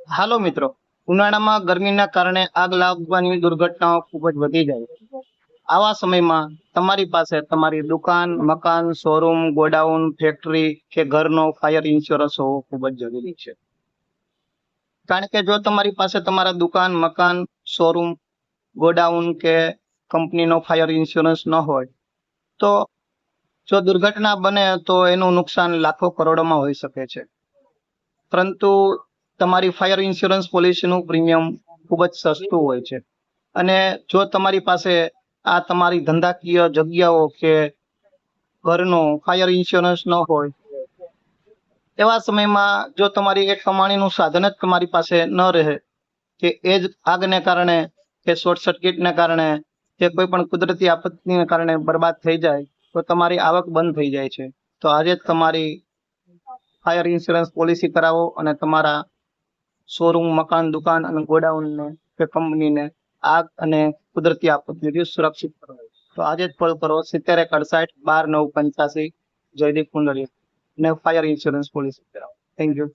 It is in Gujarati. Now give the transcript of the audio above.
હાલો મિત્રો, ઉનાળામાં ગરમીના કારણે આગ લાગવાની દુર્ઘટનાઓ ખૂબ જ વધી જાય છે. આવા સમયમાં તમારી પાસે તમારી દુકાન, મકાન, શોરૂમ, ગોડાઉન, ફેક્ટરી કે ઘરનો ફાયર ઇન્સ્યોરન્સ હોવો ખૂબ જ જરૂરી છે. કારણ કે જો તમારી પાસે તમારા દુકાન, મકાન, શોરૂમ, ગોડાઉન કે કંપનીનો ફાયર ઇન્સ્યોરન્સ ન હોય તો જો દુર્ઘટના બને તો એનું નુકસાન લાખો કરોડોમાં હોઈ શકે છે. પરંતુ તમારી ફાયર ઇન્સ્યોરન્સ પોલિસીનું પ્રીમિયમ ખૂબ જ સસ્તું હોય છે. અને જો તમારી પાસે આ તમારી ધંધાકીય જગ્યાઓ કે ઘરનો ફાયર ઇન્સ્યોરન્સ ન હોય, એવા સમયમાં જો તમારી એક કમાણીનું સાધન જ તમારી પાસે ન રહે કે એ જ આગને કારણે કે શોર્ટ સર્કિટને કારણે કે કોઈ પણ કુદરતી આપત્તિને કારણે બરબાદ થઈ જાય તો તમારી આવક બંધ થઈ જાય છે. તો આજે જ તમારી ફાયર ઇન્સ્યોરન્સ પોલિસી કરાવો અને તમારા શોરૂમ, મકાન, દુકાન અને ગોડાઉનને કે કંપનીને આગ અને કુદરતી આપત્તિથી સુરક્ષિત કરો. તો આજે જ કોલ કરો 71 68 12 9 85 જયદીપ કુંડલિયા ને ફાયર ઇન્સ્યોરન્સ પોલિસી કરાવો. Thank you.